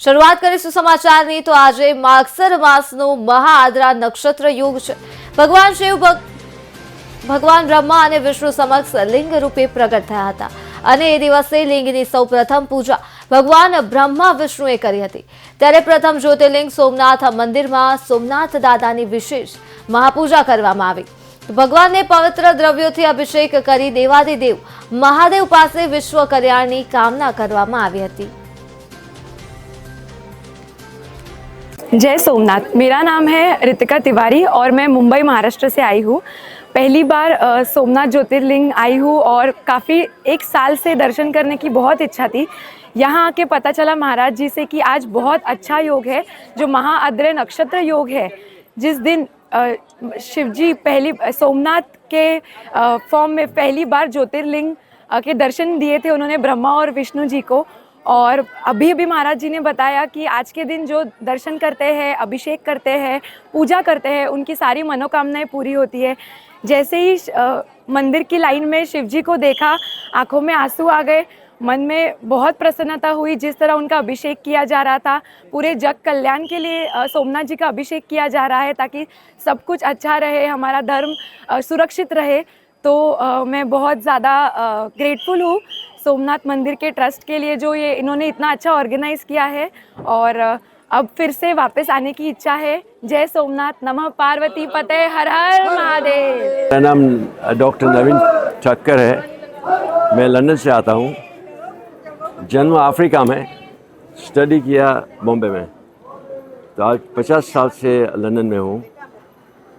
શરૂઆત કરીશું સમાચારની તો આજે માગસર માસનો મહાઆદ્રા નક્ષત્ર યુગ છે। ભગવાન શિવ ભગવાન બ્રહ્મા અને વિષ્ણુ સમક્ષ લિંગ રૂપે પ્રગટ થયા હતા અને એ દિવસે લિંગની સૌપ્રથમ પૂજા ભગવાન બ્રહ્મા વિષ્ણુએ કરી હતી। ત્યારે પ્રથમ જ્યોતિર્લિંગ સોમનાથ મંદિરમાં સોમનાથ દાદાની વિશેષ મહાપૂજા કરવામાં આવી। ભગવાનને પવિત્ર દ્રવ્યોથી અભિષેક કરી દેવાધિદેવ મહાદેવ પાસે વિશ્વ કલ્યાણની કામના કરવામાં આવી હતી। जय सोमनाथ। मेरा नाम है रितिका तिवारी और मैं मुंबई महाराष्ट्र से आई हूँ। पहली बार सोमनाथ ज्योतिर्लिंग आई हूँ और काफ़ी एक साल से दर्शन करने की बहुत इच्छा थी। यहाँ आके पता चला महाराज जी से कि आज बहुत अच्छा योग है, जो महाआद्रय नक्षत्र योग है, जिस दिन शिवजी पहली सोमनाथ के फॉर्म में पहली बार ज्योतिर्लिंग के दर्शन दिए थे उन्होंने ब्रह्मा और विष्णु जी को। और अभी महाराज जी ने बताया कि आज के दिन जो दर्शन करते हैं, अभिषेक करते हैं, पूजा करते हैं, उनकी सारी मनोकामनाएं पूरी होती है। जैसे ही मंदिर की लाइन में शिव जी को देखा, आंखों में आंसू आ गए, मन में बहुत प्रसन्नता हुई। जिस तरह उनका अभिषेक किया जा रहा था, पूरे जग कल्याण के लिए सोमनाथ जी का अभिषेक किया जा रहा है ताकि सब कुछ अच्छा रहे, हमारा धर्म सुरक्षित रहे। तो मैं बहुत ज़्यादा ग्रेटफुल हूँ सोमनाथ मंदिर के ट्रस्ट के लिए, जो ये इन्होंने इतना अच्छा ऑर्गेनाइज किया है। और अब फिर से वापस आने की इच्छा है। जय सोमनाथ, नमः पार्वती पते, हर हर महादेव। मेरा नाम डॉक्टर नवीन ठक्कर है। मैं लंदन से आता हूँ। जन्म अफ्रीका में, स्टडी किया बॉम्बे में। तो आज 50 साल से लंदन में हूँ।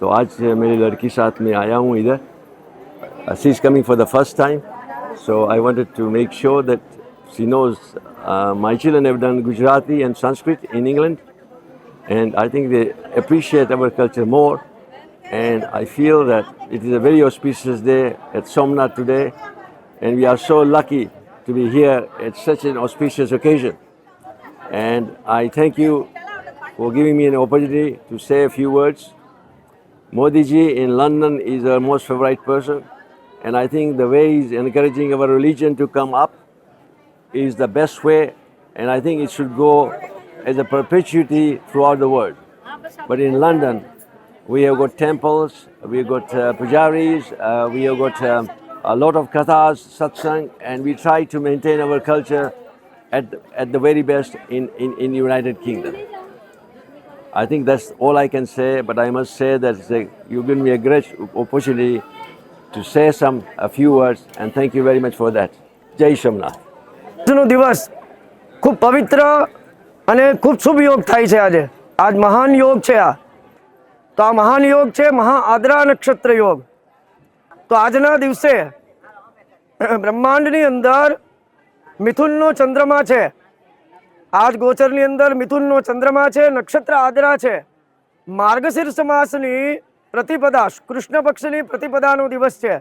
तो आज मेरी लड़की साथ में आया हूँ इधर। She is coming for the first time. So I wanted to make sure that she knows my children have done Gujarati and Sanskrit in England, and I think they appreciate our culture more. And I feel that it is a very auspicious day at Somnath today, and we are so lucky to be here at such an auspicious occasion. And I thank you for giving me an opportunity to say a few words. Modi ji in London is our most favorite person. And I think the way he's encouraging our religion to come up is the best way. And I think it should go as a perpetuity throughout the world. But in London, we have got temples, we have got pujaris, we have got a lot of kathas, satsang, and we try to maintain our culture at the very best in United Kingdom. I think that's all I can say, but I must say that you've given me a great opportunity to say a few words, and thank you very much for that. Jai Somnath. આજનો દિવસ ખૂબ પવિત્ર અને ખૂબ શુભ યોગ થાય છે। આજ મહાન યોગ છે। તો આ મહાન યોગ છે મહાઆદ્રા નક્ષત્ર યોગ। તો આજના દિવસે બ્રહ્માંડની અંદર મિથુનનો ચંદ્રમા છે। આજ ગોચરની અંદર મિથુનનો ચંદ્રમા છે, નક્ષત્ર આદ્રા છે। માર્ગશીર્ષ માસની प्रतिपदा कृष्ण पक्षनी प्रतिपदानो दिवस है।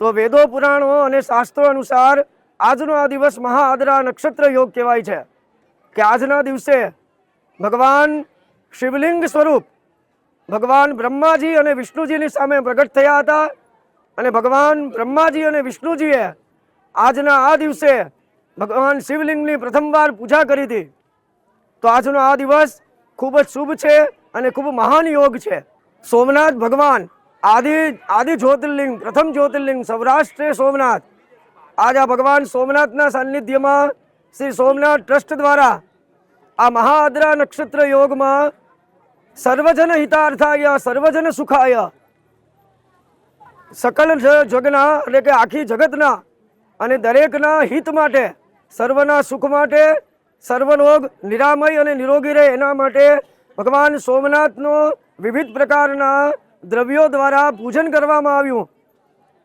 तो वेदों पुराणों और शास्त्रों अनुसार आजनो आ दिवस महाआद्रा नक्षत्र योग कहवाय छे कि आजना दिवसे भगवान शिवलिंग स्वरूप भगवान ब्रह्माजी और विष्णुजी सामे प्रगट थया हता अने भगवान ब्रह्माजी और विष्णुजीए आजना आ दिवसे भगवान शिवलिंग की प्रथम बार पूजा करी थी। तो आजनो आ दिवस खूब ज शुभ है और खूब महान योग है। सोमनाथ भगवान आदि ज्योतिर्लिंग, प्रथम ज्योतिर्लिंग सौराष्ट्र सोमनाथ। आज आ भगवान सोमनाथना सानिध्य में श्री सोमनाथ ट्रस्ट द्वारा आ महाआद्रा नक्षत्र योग में सर्वजन हितार्थाय सर्वजन सुखाय सकल जगना एटले के आखी जगतना अने दरेकना हित माटे, सर्वना सुख माटे, सर्वलोग निरामय अने निरोगी रहे एना माटे भगवान सोमनाथनो विविध प्रकारना द्रव्यों द्वारा पूजन करवामां आव्युं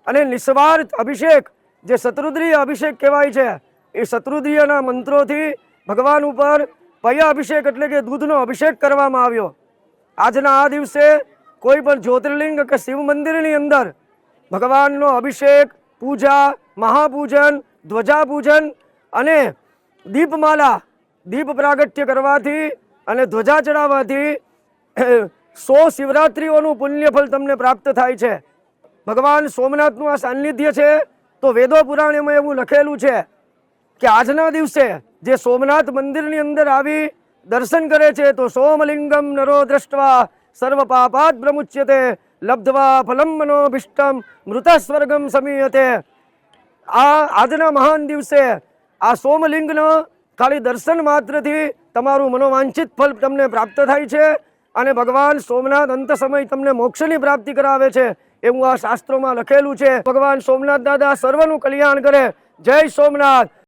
अने निस्वार्थ अभिषेक जे शत्रुद्रीय अभिषेक कहेवाय छे ए शत्रुद्रीयना मंत्रोथी भगवान उपर पया अभिषेक एटले के दूधनो अभिषेक करवामां आव्यो। आजना आ दिवसे कोई पण ज्योतिर्लिंग के शिव मंदिरनी अंदर भगवाननो अभिषेक, पूजा, महापूजन, ध्वजा पूजन अने दीपमाला दीप प्रागट्य करवाथी अने ध्वजा चढ़ाववाथी 100 शिवरात्रिओनुं पुण्यफल तमने प्राप्त थाय छे। भगवान सोमनाथनुं आ सानिध्य छे। तो वेदो पुराणोमां एवुं लखेलुं छे કે આજના દિવસે જે સોમનાથ મંદિરની અંદર આવી દર્શન કરે છે તો સોમલિંગમ નરો દ્રષ્ટવા સર્વ પાપાત પ્રમુચ્યતે લબ્ધવા ફલમ મનોભીષ્ટમ મૃત સ્વર્ગમ સમીયતે। આજના મહાન દિવસે આ સોમલિંગનો ખાલી દર્શન માત્રથી તમારું મનોવાંછિત ફલ તમને પ્રાપ્ત થાય છે અને ભગવાન સોમનાથ અંત સમય તમને મોક્ષની પ્રાપ્તિ કરાવે છે એવું આ શાસ્ત્રોમાં લખેલું છે। ભગવાન સોમનાથ દાદા સર્વનું કલ્યાણ કરે। જય સોમનાથ।